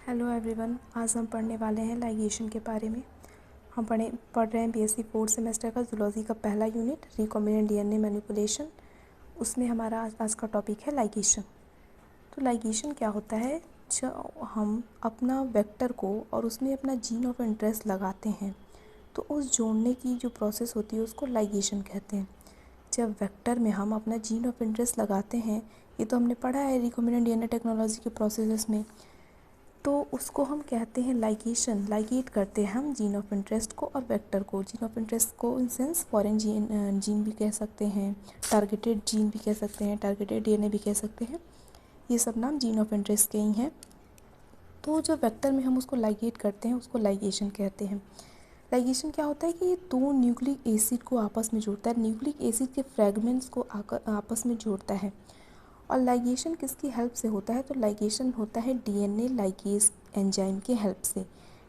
Hello everyone, आज हम पढ़ने वाले हैं लाइगेशन के बारे में। हम पढ़ रहे हैं बीएससी फोर्थ सेमेस्टर का जूलॉजी का पहला यूनिट रिकॉम्बिनेंट डीएनए मैनिपुलेशन। उसमें हमारा आज का टॉपिक है लाइगेशन। तो लाइगेशन क्या होता है? जब हम अपना वेक्टर को और उसमें अपना जीन ऑफ इंटरेस्ट लगाते हैं तो उस जोड़ने की जो प्रोसेस होती है उसको लाइगेशन कहते हैं। जब वेक्टर में हम अपना जीन ऑफ इंटरेस्ट लगाते हैं, ये तो हमने पढ़ा है रिकॉम्बिनेंट डीएनए टेक्नोलॉजी के प्रोसेस में, तो उसको हम कहते हैं लाइगेशन। लाइगेट करते हैं हम जीन ऑफ इंटरेस्ट को और वेक्टर को। जीन ऑफ इंटरेस्ट को इन सेंस फॉरेन जीन भी कह सकते हैं, टारगेटेड जीन भी कह सकते हैं, टारगेटेड डीएनए भी कह सकते हैं। ये सब नाम जीन ऑफ इंटरेस्ट के ही हैं। तो जो वेक्टर में हम उसको लाइगेट करते हैं उसको लाइगेशन कहते हैं। लाइगेशन क्या होता है कि ये दो न्यूक्लिक एसिड को आपस में जोड़ता है, न्यूक्लिक एसिड के फ्रेगमेंट्स को आपस में जोड़ता है। और लाइगेशन किसकी हेल्प से होता है? तो लाइगेशन होता है डीएनए लाइगेज एंजाइम के हेल्प से।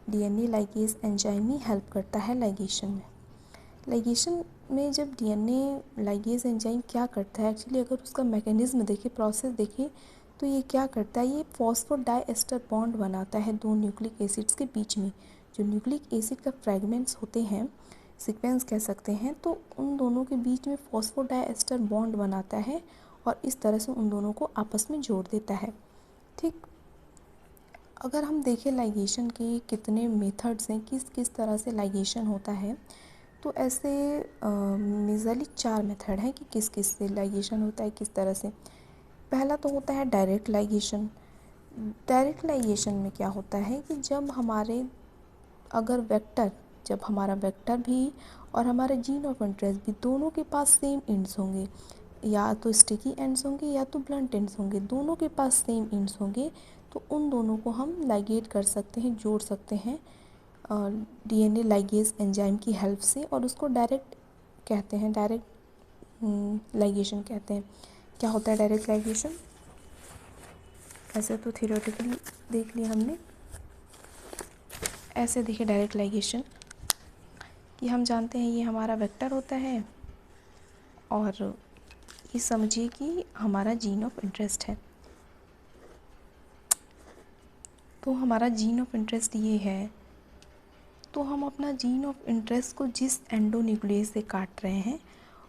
डीएनए लाइगेज एंजाइम ही हेल्प करता है लाइगेशन में। लाइगेशन में जब डीएनए लाइगेज एंजाइम क्या करता है, एक्चुअली अगर उसका मैकेनिज्म देखें, प्रोसेस देखें, तो ये क्या करता है, ये फॉस्फोडाइएस्टर बॉन्ड बनाता है दो न्यूक्लिक एसिड्स के बीच में। जो न्यूक्लिक एसिड का फ्रेगमेंट्स होते हैं, सीक्वेंस कह सकते हैं, तो उन दोनों के बीच में फॉस्फोडाइएस्टर बॉन्ड बनाता है और इस तरह से उन दोनों को आपस में जोड़ देता है। ठीक, अगर हम देखें लाइगेशन के कितने मेथड्स हैं, किस किस तरह से लाइगेशन होता है, तो ऐसे मेजरली 4 मेथड हैं कि किस किस से लाइगेशन होता है, किस तरह से। पहला तो होता है डायरेक्ट लाइगेशन। डायरेक्ट लाइगेशन में क्या होता है कि जब हमारा वेक्टर भी और हमारा जीन ऑफ इंटरेस्ट भी दोनों के पास सेम एंड्स होंगे, या तो स्टिकी एंड्स होंगे या तो ब्लंट एंड्स होंगे, दोनों के पास सेम एंड्स होंगे, तो उन दोनों को हम लाइगेट कर सकते हैं, जोड़ सकते हैं डीएनए लाइगेज एंजाइम की हेल्प से, और उसको डायरेक्ट कहते हैं, डायरेक्ट लाइगेशन कहते हैं। क्या होता है डायरेक्ट लाइगेशन? ऐसे तो थियोरेटिकली देख लिया हमने। ऐसे देखिए डायरेक्ट लाइगेशन कि हम जानते हैं ये हमारा वेक्टर होता है और ये समझिए कि हमारा जीन ऑफ इंटरेस्ट है। तो हमारा जीन ऑफ इंटरेस्ट ये है, तो हम अपना जीन ऑफ इंटरेस्ट को जिस एंडोन्यूक्लियस से काट रहे हैं,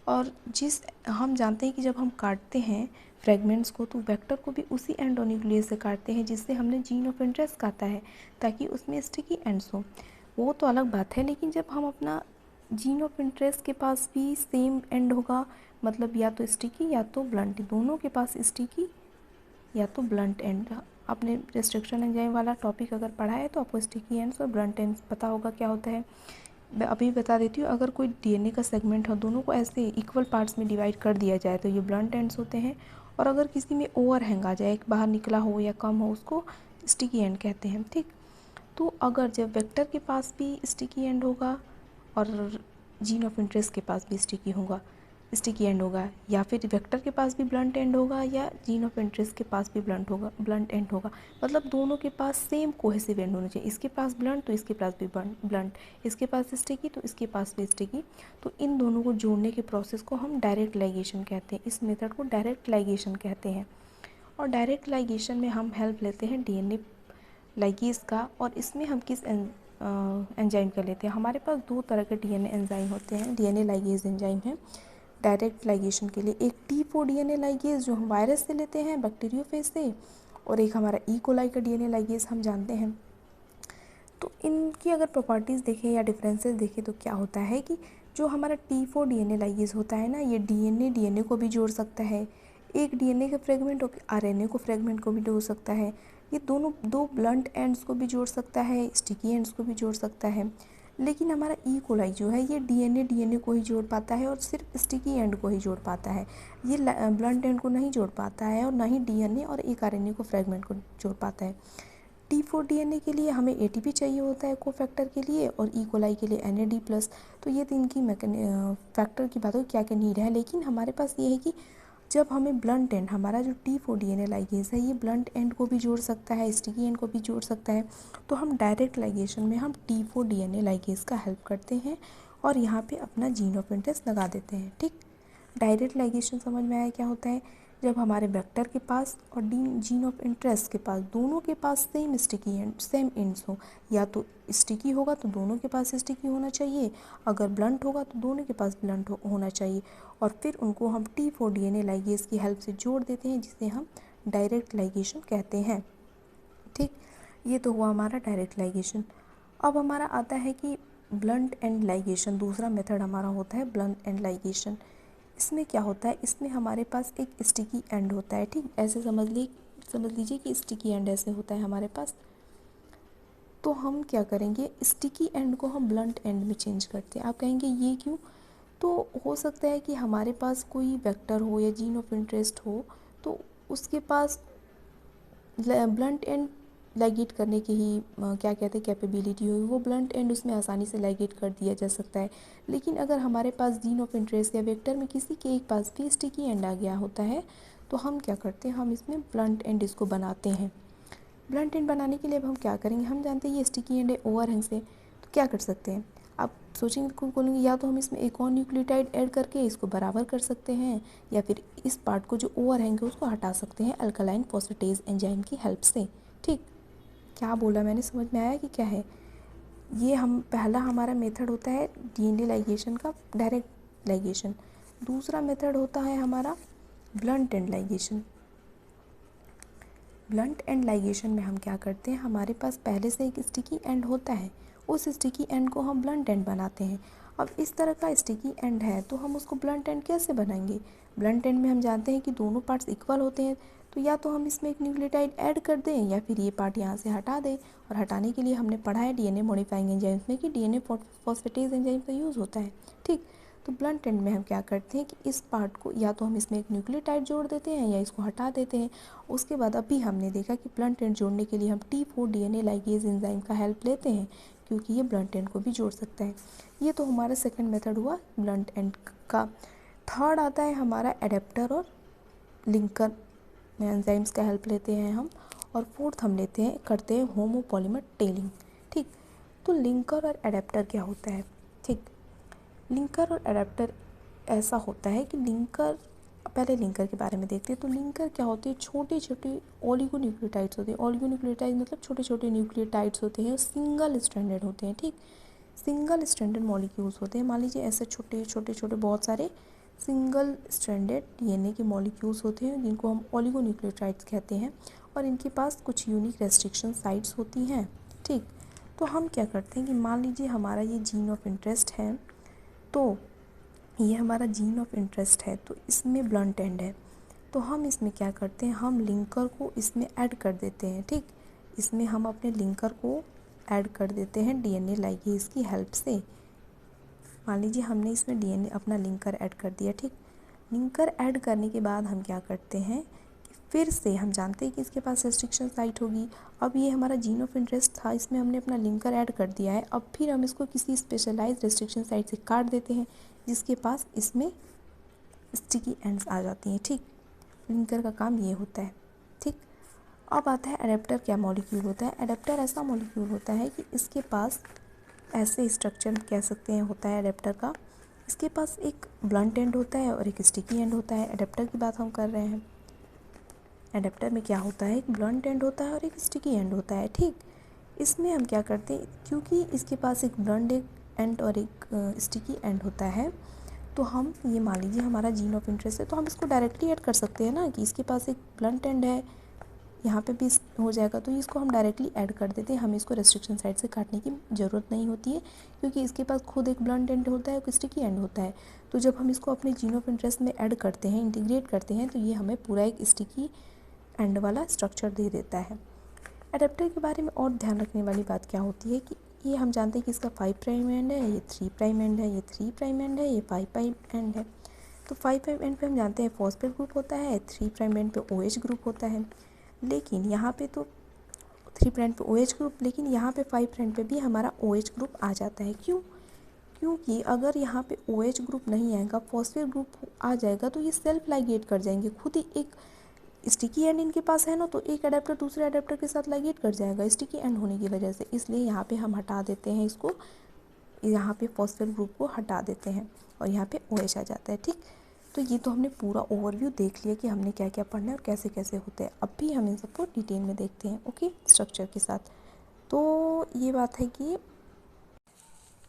और जिस हम जानते हैं कि जब हम काटते हैं फ्रेगमेंट्स को तो वेक्टर को भी उसी एंडोन्यूक्लियस से काटते हैं जिससे हमने जीन ऑफ इंटरेस्ट काटा है, ताकि उसमें स्टिकी एंड्स हो। वो तो अलग बात है, लेकिन जब हम अपना जीन ऑफ इंटरेस्ट के पास भी सेम एंड होगा, मतलब या तो स्टिकी या तो ब्लंट, दोनों के पास स्टिकी या तो ब्लंट एंड। आपने रिस्ट्रिक्शन एंजाइम वाला टॉपिक अगर पढ़ा है तो आपको स्टिकी एंड्स और ब्लंट एंड्स पता होगा क्या होता है। मैं अभी बता देती हूँ, अगर कोई डीएनए का सेगमेंट हो, दोनों को ऐसे इक्वल पार्ट्स में डिवाइड कर दिया जाए तो ये ब्लंट एंड्स होते हैं, और अगर किसी में ओवरहैंग आ जाए, बाहर निकला हो या कम हो, उसको स्टिकी एंड कहते हैं। ठीक, तो अगर जब वेक्टर के पास भी स्टिकी एंड होगा और जीन ऑफ इंटरेस्ट के पास भी स्टिकी एंड होगा, या फिर वेक्टर के पास भी ब्लंट एंड होगा या जीन ऑफ इंटरेस्ट के पास भी ब्लंट एंड होगा, मतलब दोनों के पास सेम कोहेसिव एंड होना चाहिए। इसके पास ब्लंट तो इसके पास भी ब्लंट, इसके पास स्टिकी तो इसके पास भी स्टिकी, तो इन दोनों को जोड़ने के प्रोसेस को हम डायरेक्ट लाइगेशन कहते हैं। इस मेथड को डायरेक्ट लाइगेशन कहते हैं। और डायरेक्ट लाइगेशन में हम हेल्प लेते हैं डीएनए लाइगेज का, और इसमें हम किस एंजाइम का लेते हैं? हमारे पास 2 तरह के डीएनए एंजाइम होते हैं, डीएनए लाइगेज एंजाइम है डायरेक्ट लाइगेशन के लिए। एक T4 डीएनए लाइगेज जो हम वायरस से लेते हैं, बैक्टीरियोफेज से, और एक हमारा ई कोलाई का डीएनए लाइगेज हम जानते हैं। तो इनकी अगर प्रॉपर्टीज़ देखें या डिफरेंसेस देखें तो क्या होता है कि जो हमारा T4 डीएनए लाइगेज होता है ना, ये डीएनए को भी जोड़ सकता है, एक डीएनए के फ्रेगमेंट और आरएनए को फ्रेगमेंट को भी जोड़ सकता है, ये दोनों 2 ब्लंट एंड्स को भी जोड़ सकता है, स्टिकी एंड्स को भी जोड़ सकता है। लेकिन हमारा ई कोलाई जो है ये डीएनए को ही जोड़ पाता है और सिर्फ स्टिकी एंड को ही जोड़ पाता है, ये ब्लंट एंड को नहीं जोड़ पाता है, और ना ही डीएनए और एक आरएनए को फ्रेगमेंट को जोड़ पाता है। T4 डीएनए के लिए हमें एटीपी चाहिए होता है कोफैक्टर के लिए, और ई कोलाई के लिए NAD+। तो ये तो इनकी फैक्टर की बात हो क्या क्या नीड है, लेकिन हमारे पास ये है कि जब हमें ब्लंट एंड, हमारा जो T4 डीएनए लाइगेज है ये ब्लंट एंड को भी जोड़ सकता है, स्टिकी एंड को भी जोड़ सकता है, तो हम डायरेक्ट लाइगेशन में हम T4 डीएनए लाइगेज का हेल्प करते हैं और यहाँ पे अपना जीन ऑफ इंटरेस्ट लगा देते हैं। ठीक, डायरेक्ट लाइगेशन समझ में आया क्या होता है? जब हमारे वेक्टर के पास और जीन ऑफ इंटरेस्ट के पास दोनों के पास same sticky and same ends हो, या तो स्टिकी होगा तो दोनों के पास स्टिकी होना चाहिए, अगर ब्लंट होगा तो दोनों के पास ब्लंट होना चाहिए, और फिर उनको हम T4 DNA लाइगेज की हेल्प से जोड़ देते हैं, जिसे हम डायरेक्ट लाइगेशन कहते हैं। ठीक, ये तो हुआ हमारा डायरेक्ट लाइगेशन। अब हमारा आता है कि ब्लंट एंड लाइगेशन, दूसरा मेथड हमारा होता है ब्लंट एंड लाइगेशन। इसमें क्या होता है, इसमें हमारे पास एक स्टिकी एंड होता है। ठीक, ऐसे समझ लीजिए कि स्टिकी एंड ऐसे होता है हमारे पास। तो हम क्या करेंगे, स्टिकी एंड को हम ब्लंट एंड में चेंज करते हैं। आप कहेंगे ये क्यों? तो हो सकता है कि हमारे पास कोई वेक्टर हो या जीन ऑफ इंटरेस्ट हो, तो उसके पास ब्लंट एंड लाइगेट करने की ही क्या कहते हैं कैपेबिलिटी हुई, वो ब्लंट एंड उसमें आसानी से लाइगेट कर दिया जा सकता है। लेकिन अगर हमारे पास जीन ऑफ इंटरेस्ट या वेक्टर में किसी के एक पास भी स्टिकी एंड आ गया होता है, तो हम क्या करते हैं, हम इसमें ब्लंट एंड इसको बनाते हैं। ब्लंट एंड बनाने के लिए अब हम क्या करेंगे, हम जानते हैं ये स्टिकी एंड है ओवरहैंग से, तो क्या कर सकते हैं, आप सोचेंगे को बोलेंगे या तो हम इसमें एक और न्यूक्लियोटाइड ऐड करके इसको बराबर कर सकते हैं, या फिर इस पार्ट को जो ओवरहैंग है उसको हटा सकते हैं अल्कलाइन फॉस्फेटेज एंजाइम की हेल्प से। ठीक, क्या बोला मैंने, समझ में आया कि क्या है? ये हम पहला हमारा मेथड होता है DNA लाइगेशन का, डायरेक्ट लाइगेशन। दूसरा मेथड होता है हमारा blunt and ligation. Blunt and ligation में हम क्या करते हैं, हमारे पास पहले से एक स्टिकी एंड होता है, उस स्टिकी एंड को हम ब्लंट एंड बनाते हैं। अब इस तरह का स्टिकी एंड है तो हम उसको ब्लंट एंड कैसे बनाएंगे? ब्लंट एंड में हम जानते हैं कि दोनों पार्ट्स इक्वल होते हैं, तो या तो हम इसमें एक न्यूक्लियोटाइड ऐड कर दें या फिर ये पार्ट यहाँ से हटा दें। और हटाने के लिए हमने पढ़ा है DNA मॉडिफाइंग एंजाइम्स में कि DNA फॉस्फेटेज एंजाइम का यूज़ होता है। ठीक, तो ब्लंट एंड में हम क्या करते हैं कि इस पार्ट को या तो हम इसमें एक न्यूक्लियोटाइड जोड़ देते हैं या इसको हटा देते हैं। उसके बाद अभी हमने देखा कि ब्लंट एंड जोड़ने के लिए हम T4 DNA लाइगेज एंजाइम का हेल्प लेते हैं, क्योंकि ये ब्लंट एंड को भी जोड़ सकता है। ये तो हमारा सेकंड मेथड हुआ ब्लंट एंड का। थर्ड आता है हमारा एडेप्टर और लिंकर एंजाइम्स का हेल्प लेते हैं हम। और फोर्थ हम करते हैं होमोपॉलीमर टेलिंग। ठीक, तो लिंकर और एडेप्टर क्या होता है? ठीक, लिंकर और एडेप्टर ऐसा होता है कि लिंकर, पहले लिंकर के बारे में देखते हैं। तो लिंकर क्या होते हैं, छोटे छोटे ओलिगोन्यूक्लियोटाइड्स होते हैं। ओलिगोन्यूक्लियोटाइड मतलब छोटे छोटे न्यूक्लियोटाइड्स होते हैं, सिंगल स्ट्रैंडेड होते हैं। ठीक, सिंगल स्ट्रैंडेड मॉलिक्यूल्स होते हैं। मान लीजिए ऐसे छोटे छोटे बहुत सारे सिंगल स्ट्रैंडेड DNA के मॉलिक्यूल्स होते हैं, जिनको हम ओलिगोन्यूक्लियोटाइड्स कहते हैं, और इनके पास कुछ यूनिक रेस्ट्रिक्शन साइट्स होती हैं। ठीक, तो हम क्या करते हैं कि मान लीजिए हमारा ये जीन ऑफ इंटरेस्ट है, तो ये हमारा जीन ऑफ इंटरेस्ट है, तो इसमें ब्लंट एंड है, तो हम इसमें क्या करते हैं, हम लिंकर को इसमें ऐड कर देते हैं। ठीक, इसमें हम अपने लिंकर को ऐड कर देते हैं DNA लाइगेज की हेल्प से। मान लीजिए हमने इसमें DNA अपना लिंकर ऐड कर दिया। ठीक, लिंकर ऐड करने के बाद हम क्या करते हैं कि फिर से हम जानते हैं कि इसके पास रेस्ट्रिक्शन साइट होगी। अब ये हमारा जीन ऑफ इंटरेस्ट था, इसमें हमने अपना लिंकर ऐड कर दिया है। अब फिर हम इसको किसी स्पेशलाइज रेस्ट्रिक्शन साइट से काट देते हैं, जिसके पास इसमें स्टिकी एंड्स आ जाती हैं। ठीक, लिंकर का काम ये होता है। ठीक, अब आता है एडेप्टर क्या मॉलिक्यूल होता है। एडेप्टर ऐसा मॉलिक्यूल होता है कि इसके पास ऐसे स्ट्रक्चर कह सकते हैं होता है एडेप्टर का। इसके पास एक ब्लंट एंड होता है और एक स्टिकी एंड होता है। एडेप्टर की बात हम कर रहे हैं। एडेप्टर में क्या होता है, एक ब्लंट एंड होता है और एक स्टिकी एंड होता है। ठीक, इसमें हम क्या करते हैं, क्योंकि इसके पास एक ब्लंट एंड और एक स्टिकी एंड होता है, तो हम ये मान लीजिए हमारा जीन ऑफ इंटरेस्ट है, तो हम इसको डायरेक्टली ऐड कर सकते हैं ना, कि इसके पास एक ब्लंट एंड है, यहाँ पे भी हो जाएगा, तो इसको हम डायरेक्टली ऐड कर देते हैं। हमें इसको रेस्ट्रिक्शन साइड से काटने की ज़रूरत नहीं होती है, क्योंकि इसके पास खुद एक ब्लंट एंड होता है, एक स्टिकी एंड होता है। तो जब हम इसको अपने जीन ऑफ इंटरेस्ट में ऐड करते हैं, इंटीग्रेट करते हैं, तो ये हमें पूरा एक स्टिकी एंड वाला स्ट्रक्चर दे देता है। एडेप्टर के बारे में और ध्यान रखने वाली बात क्या होती है कि ये हम जानते हैं कि इसका 5 प्राइम एंड है, ये 3 प्राइम एंड है, ये 3 प्राइम एंड है, ये 5 प्राइम एंड है। तो 5 प्राइम एंड पे हम जानते हैं फॉस्फेट ग्रुप होता है, 3 प्राइम एंड पे OH ग्रुप होता है। लेकिन यहाँ पे तो 3 प्राइम पे OH ग्रुप, लेकिन यहाँ पे 5 प्राइम पे भी हमारा OH ग्रुप आ जाता है। क्यों? क्योंकि अगर यहाँ पे OH ग्रुप नहीं आएगा, फॉस्फेट ग्रुप आ जाएगा, तो ये सेल्फ लाइगेट कर जाएंगे। खुद ही एक स्टिकी एंड इनके पास है ना, तो एक अडेप्टर दूसरे अडेप्टर के साथ लाइगेट कर जाएगा स्टिकी एंड होने की वजह से। इसलिए यहाँ पे हम हटा देते हैं इसको, यहाँ पे फॉस्फेट ग्रुप को हटा देते हैं और यहाँ पे OH आ जाता है। ठीक, तो ये तो हमने पूरा ओवरव्यू देख लिया कि हमने क्या क्या पढ़ना है और कैसे कैसे होते हैं। अब भी हम इन सबको डिटेल में देखते हैं, ओके, स्ट्रक्चर के साथ। तो ये बात है कि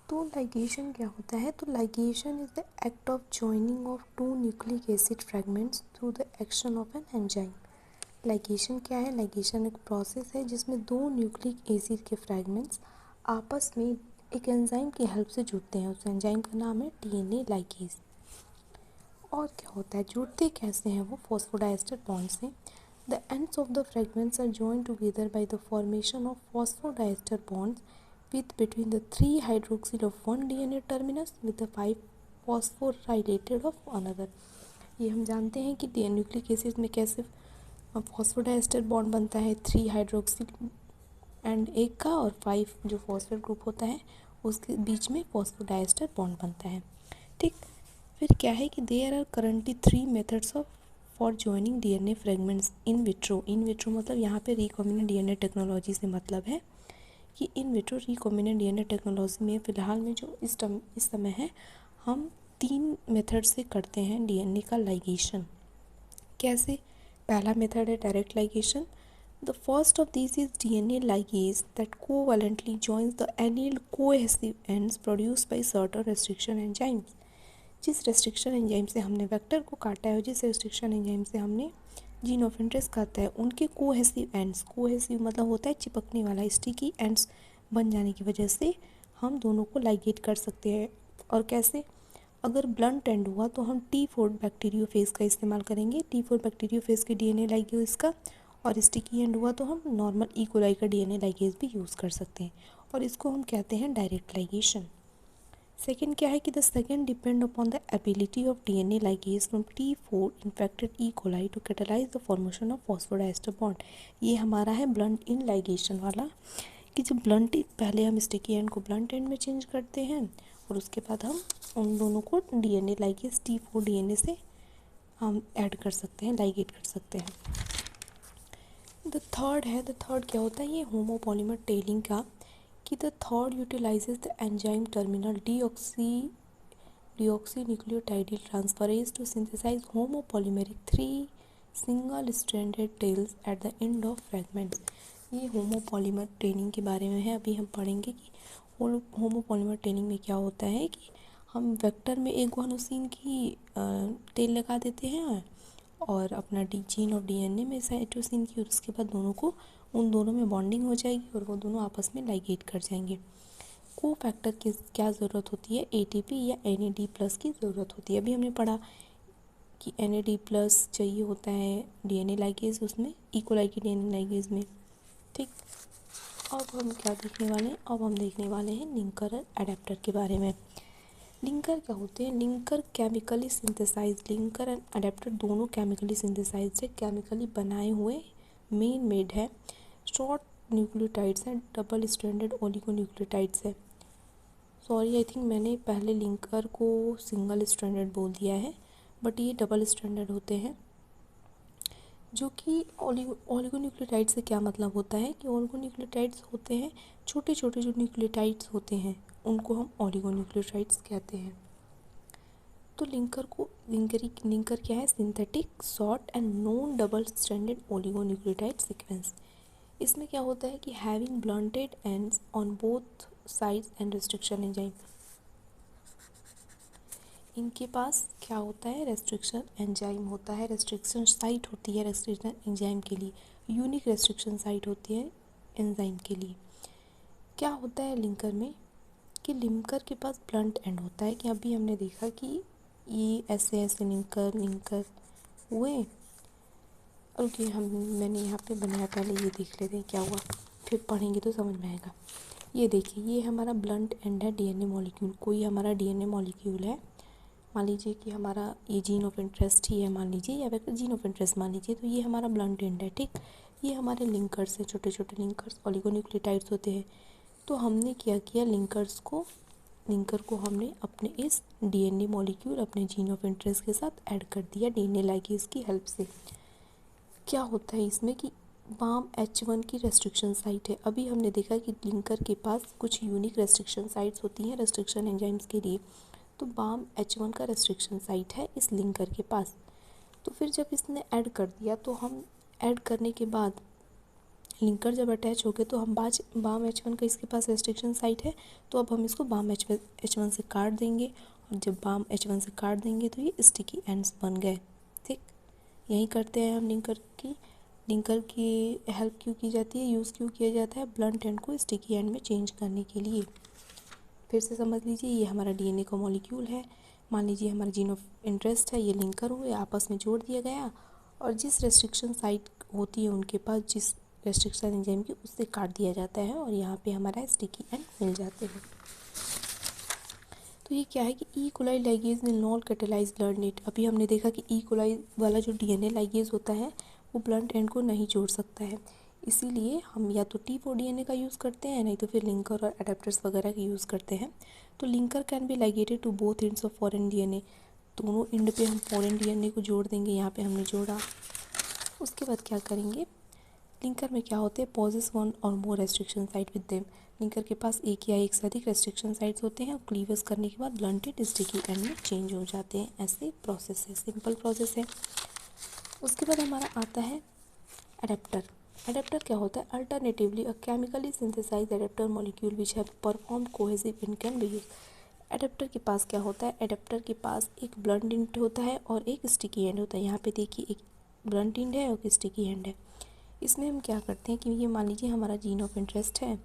तो लाइगेशन क्या होता है? तो ligation is the act of joining of two nucleic acid fragments through the action of an enzyme. Ligation क्या है? लाइगेशन एक प्रोसेस है जिसमें दो न्यूक्लिक एसिड के फ्रेगमेंट्स आपस में एक एंजाइम की हेल्प से जुड़ते हैं। उस एंजाइम का नाम है डीएनए लाइगेज। और क्या होता है, जुड़ते कैसे हैं वो? फॉस्फोडाइस्टर बॉन्ड से। The ends of the fragments are joined together by the formation of phosphodiester bonds with between the 3 hydroxyl of one DNA terminus with the 5 phosphorylated of another। ये हम जानते हैं कि न्यूक्लिक एसिड में कैसे phosphodiester bond बनता है, 3 hydroxyl and एक का, और 5 जो फॉस्फेट ग्रुप होता है उसके बीच में फॉस्फोडाइस्टर बॉन्ड बनता है। ठीक, फिर क्या है कि there are currently 3 methods of for joining DNA fragments in vitro. In vitro मतलब यहाँ पे रिकॉम्बिनेंट डीएनए टेक्नोलॉजी से मतलब है कि in vitro recombinant DNA technology में फ़िलहाल में जो इस समय है, हम 3 मेथड से करते हैं डीएनए का लाइगेशन। कैसे? पहला मेथड है direct ligation. The first of this is DNA ligase that covalently joins the एनिल cohesive ends produced by certain restriction enzymes. जिस रेस्ट्रिक्शन एंजाइम से हमने वेक्टर को काटा है और जिस रेस्ट्रिक्शन एंजाइम से हमने जीन ऑफ इंटरेस्ट काटा है, उनके कोहेसिव एंड्स, कोहेसिव मतलब होता है चिपकने वाला, स्टिकी एंड्स बन जाने की वजह से हम दोनों को लाइगेट कर सकते हैं। और कैसे? अगर ब्लंट एंड हुआ तो हम T4 बैक्टीरियोफेज का इस्तेमाल करेंगे, T4 बैक्टीरियोफेज के डीएनए लाइगेज का। और स्टिकी एंड हुआ तो हम नॉर्मल ई कोलाई का डीएनए लाइगेज भी यूज़ कर सकते हैं, और इसको हम कहते हैं डायरेक्ट लाइगेशन। सेकेंड क्या है कि the second depend upon the ability of DNA ligase from T4 infected E coli to catalyze the formation of phosphodiester bond. ये हमारा है ब्लंट इन लाइगेशन वाला, कि जब ब्लंट पहले हम स्टिकी एंड को ब्लंट एंड में चेंज करते हैं और उसके बाद हम उन दोनों को डीएनए लाइगेज T4 डीएनए से हम ऐड कर सकते हैं, लाइगेट कर सकते हैं। द थर्ड है, द थर्ड क्या होता है? ये होमोपॉलीमर टेलिंग का, कि the third utilises the enzyme terminal deoxynucleotide transferase to synthesize homopolymeric 3 single stranded tails at the end of fragments। ये होमोपॉलीमर टेलिंग के बारे में है। अभी हम पढ़ेंगे कि होमोपॉलीमर टेलिंग में क्या होता है कि हम वेक्टर में एक गुआनोसिन की टेल लगा देते हैं और अपना जीन और डीएनए में साइटोसिन की, और उसके बाद उन दोनों में बॉन्डिंग हो जाएगी और वो दोनों आपस में लाइगेट कर जाएंगे। को फैक्टर की क्या ज़रूरत होती है? एटीपी या NAD+ की ज़रूरत होती है। अभी हमने पढ़ा कि NAD+ चाहिए होता है डीएनए लाइगेज उसमें, ई कोलाई की डीएनए लाइगेज में। ठीक, अब हम क्या देखने वाले हैं? अब हम देखने वाले हैं लिंकर और एडेप्टर के बारे में। लिंकर क्या होते हैं? Linker chemically synthesize, linker and adapter दोनों केमिकली सिंथेसाइज से केमिकली बनाए हुए मेड है शॉर्ट न्यूक्लियोटाइड्स हैं, डबल स्ट्रैंडेड ओलिगोन्यूक्लियोटाइड्स है। सॉरी, आई थिंक मैंने पहले लिंकर को सिंगल स्ट्रैंडेड बोल दिया है, बट ये डबल स्ट्रैंडेड होते हैं। जो कि ओलिगोन्यूक्लियोटाइड से क्या मतलब होता है कि ओलिगोन्यूक्लियोटाइड्स होते हैं छोटे छोटे जो न्यूक्लियोटाइड्स होते हैं, उनको हम ओलिगोन्यूक्लियोटाइड्स कहते हैं। तो लिंकर क्या है? Synthetic short and non double stranded oligonucleotide sequence. इसमें क्या होता है कि having blunted ends on both sides and restriction enzyme. इनके पास क्या होता है? रेस्ट्रिक्शन एंजाइम होता है, रेस्ट्रिक्शन साइट होती है रेस्ट्रिक्शन एंजाइम के लिए, यूनिक रेस्ट्रिक्शन साइट होती है एंजाइम के लिए। क्या होता है लिंकर में कि लिंकर के पास ब्लंट एंड होता है, कि अभी हमने देखा कि ये ऐसे ऐसे लिंकर हुए। ओके, मैंने यहाँ पे बनाया, पहले ये देख लेते हैं क्या हुआ, फिर पढ़ेंगे तो समझ में आएगा। ये देखिए, ये हमारा ब्लंट एंड है डीएनए मॉलिक्यूल। कोई हमारा डीएनए मॉलिक्यूल है, मान लीजिए कि हमारा ये जीन ऑफ इंटरेस्ट ही है, मान लीजिए, या फिर जीन ऑफ इंटरेस्ट मान लीजिए, तो ये हमारा ब्लंट एंड है। ठीक, ये हमारे लिंकर्स है, छोटे छोटे लिंकर्स, ओलिगोन्यूक्लियोटाइड्स होते हैं। तो हमने क्या किया, लिंकर को हमने अपने इस डीएनए मॉलिक्यूल, अपने जीन ऑफ इंटरेस्ट के साथ ऐड कर दिया डीएनए लाइगेज की हेल्प से। क्या होता है इसमें कि बाम H1 की रेस्ट्रिक्शन साइट है। अभी हमने देखा कि लिंकर के पास कुछ यूनिक रेस्ट्रिक्शन साइट्स होती हैं रेस्ट्रिक्शन एंजाइम्स के लिए। तो बाम H1 का रेस्ट्रिक्शन साइट है इस लिंकर के पास। तो फिर जब इसने ऐड कर दिया तो हम ऐड करने के बाद लिंकर जब अटैच हो गए तो हम बाम H1 का इसके पास रेस्ट्रिक्शन साइट है, तो अब हम इसको बाम H1 से काट देंगे, और जब बाम H1 से काट देंगे तो ये स्टिकी एंड्स बन गए। ठीक, यही करते हैं हम लिंकर की हेल्प क्यों की जाती है, यूज़ क्यों किया जाता है, ब्लंट एंड को स्टिकी एंड में चेंज करने के लिए। फिर से समझ लीजिए, ये हमारा डीएनए का मॉलिक्यूल है। मान लीजिए हमारा जीन ऑफ इंटरेस्ट है, ये लिंकर हुए आपस में जोड़ दिया गया, और जिस रेस्ट्रिक्शन साइट होती है उनके पास, जिस रेस्ट्रिक्शन एंजाइम की, उससे काट दिया जाता है और यहाँ पे हमारा स्टिकी एंड मिल जाते हैं। तो ये क्या है कि E coli ligase will not catalyse blunt and. अभी हमने देखा कि ई कोलाई वाला जो डीएनए लाइगेज होता है वो ब्लंट एंड को नहीं जोड़ सकता है, इसीलिए हम या तो T4 डीएनए का यूज़ करते हैं, नहीं तो फिर लिंकर और अडेप्टर्स वगैरह का यूज़ करते हैं। तो linker can be ligated to both ends of foreign DNA, दोनों एंड पे हम फॉरेन डीएनए को जोड़ देंगे। यहाँ पे हमने जोड़ा, उसके बाद क्या करेंगे, लिंकर में क्या होते हैं, पॉजेस वन और more restriction site with them. Linker के पास एक या एक से अधिक रेस्ट्रिक्शन साइट्स होते हैं, और क्लीवर्स करने के बाद ब्लंटेड स्टिकी एंड में चेंज हो जाते हैं। ऐसे प्रोसेस है, सिंपल प्रोसेस है। उसके बाद हमारा आता है अडेप्टर। अडेप्टर क्या होता है, alternatively a chemically synthesize adapter molecule which have perform cohesive end can be used. Adapter के पास क्या होता है, अडेप्टर के पास एक ब्लंट एंड होता है और एक स्टिकी एंड होता है। यहाँ पे देखिए, एक ब्लंट एंड है और एक स्टिकी एंड है। इसमें हम क्या करते हैं कि ये मान लीजिए हमारा जीन ऑफ इंटरेस्ट है,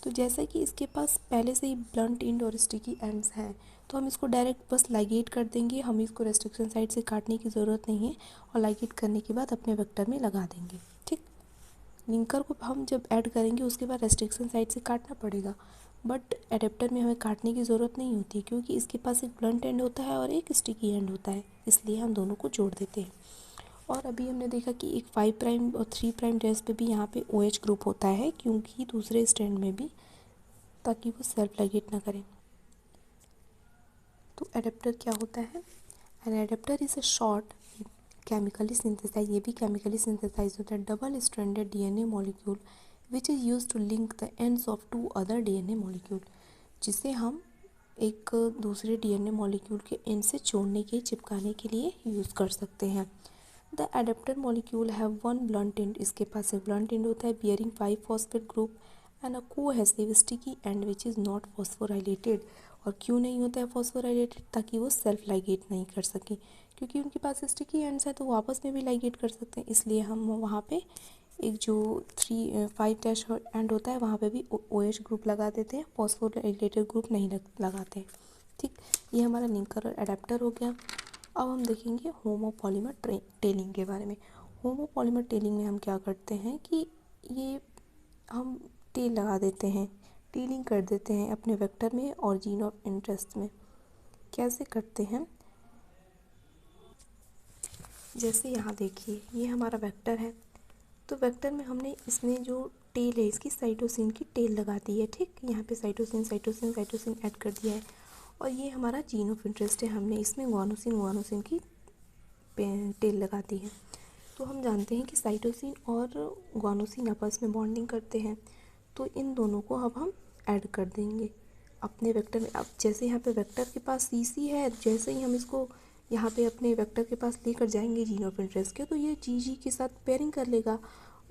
तो जैसा कि इसके पास पहले से ही ब्लंट एंड और स्टिकी एंड्स हैं, तो हम इसको डायरेक्ट बस लाइगेट कर देंगे। हम इसको रेस्ट्रिक्शन साइड से काटने की ज़रूरत नहीं है, और लाइगेट करने के बाद अपने वेक्टर में लगा देंगे। ठीक, लिंकर को हम जब ऐड करेंगे उसके बाद रेस्ट्रिक्शन साइड से काटना पड़ेगा, बट एडेप्टर में हमें काटने की ज़रूरत नहीं होती, क्योंकि इसके पास एक ब्लंट एंड होता है और एक स्टिकी एंड होता है, इसलिए हम दोनों को जोड़ देते हैं। और अभी हमने देखा कि एक 5 प्राइम और 3 प्राइम ड्रेस पे भी यहाँ पे OH ग्रुप होता है, क्योंकि दूसरे स्टैंड में भी, ताकि वो सेल्फ लाइगेट ना करें। तो एडेप्टर क्या होता है, an adapter is a short chemically synthesize, ये भी केमिकली सिंथेसाइज होता है, double stranded DNA molecule which is use to link the ends of 2 other DNA molecule, जिसे हम एक दूसरे डीएनए मॉलिक्यूल के एंड से जोड़ने के, चिपकाने के लिए यूज़ कर सकते हैं। The adapter molecule have one blunt and, इसके पास एक ब्लंट एंड होता है, bearing 5 phosphate group and a cohesive sticky and which is not phosphorylated. और क्यों नहीं होता है फॉस्फोराइलेटेड, ताकि वो सेल्फ लाइगेट नहीं कर सके, क्योंकि उनके पास स्टिकी एंड्स है तो वो आपस में भी लाइगेट कर सकते हैं, इसलिए हम वहाँ पे एक जो 5 डैश एंड होता है वहाँ पे भी OH ग्रुप लगा देते हैं, फॉस्फोराइलेटेड ग्रुप नहीं लगाते हैं। ठीक, ये हमारा लिंकर और एडेप्टर हो गया। अब हम देखेंगे होमोपॉलीमर टेलिंग के बारे में। होमोपॉलीमर टेलिंग में हम क्या करते हैं कि ये हम टेल लगा देते हैं, टेलिंग कर देते हैं अपने वेक्टर में और जीन ऑफ इंटरेस्ट में। कैसे करते हैं, जैसे यहाँ देखिए, ये हमारा वेक्टर है, तो वेक्टर में हमने इसमें जो टेल है इसकी साइटोसिन की टेल लगा दी है। ठीक, यहाँ पे साइटोसिन ऐड कर दिया है, और ये हमारा जीन ऑफ इंटरेस्ट है, हमने इसमें गुआनोसिन की टेल लगा दी है। तो हम जानते हैं कि साइटोसिन और गुआनोसिन आपस में बॉन्डिंग करते हैं, तो इन दोनों को अब हम ऐड कर देंगे अपने वेक्टर में। अब जैसे यहाँ पे वेक्टर के पास CC है, जैसे ही हम इसको यहाँ पे अपने वेक्टर के पास लेकर जाएंगे जीन ऑफ इंटरेस्ट के, तो ये GG के साथ पेयरिंग कर लेगा,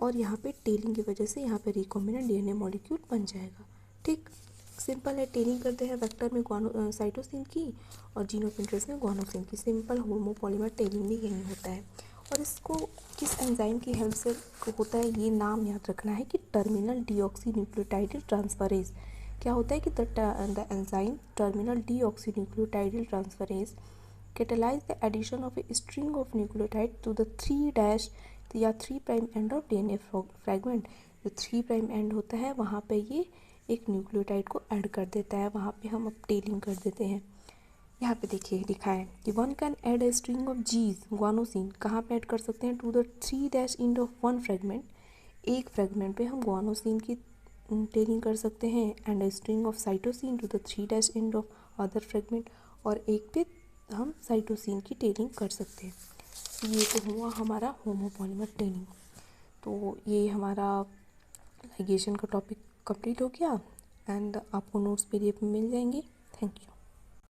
और यहाँ पे टेलिंग की वजह से यहाँ पे रिकॉम्बिनेंट डीएनए मॉलिक्यूल बन जाएगा। ठीक, सिंपल है, टेलिंग करते हैं वेक्टर में साइटोसिन की और जीन ऑफ इंटरेस्ट में गुआनोसिन की। सिंपल होमोपॉलीमर टेलिंग भी यही होता है। और इसको किस एंजाइम की हेल्प से होता है, ये नाम याद रखना है कि टर्मिनल डीऑक्सीन्यूक्लियोटाइड ट्रांसफरेज। क्या होता है कि the enzyme terminal deoxynucleotide transferase catalyse the addition of a string of nucleotide to the 3 dash या 3 prime end of DNA fragment. जो 3 प्राइम एंड होता है वहाँ पे ये एक न्यूक्लियोटाइड को ऐड कर देता है, वहाँ पे हम अब टेलिंग कर देते हैं। यहाँ पे देखिए लिखा है कि one can add a string of G's guanosine, कहाँ पे ऐड कर सकते हैं, to the 3 dash end of one fragment, एक फ्रेगमेंट पे हम गुआनोसिन की टेलिंग कर सकते हैं, and a string of cytosine to the 3 dash end of other fragment, और एक पे हम साइटोसिन की टेलिंग कर सकते हैं। ये तो हुआ हमारा होमोपॉलीमर टेलिंग। तो ये हमारा लाइगेशन का टॉपिक कंप्लीट हो गया, एंड आपको नोट्स PDF में मिल जाएंगे। Thank you.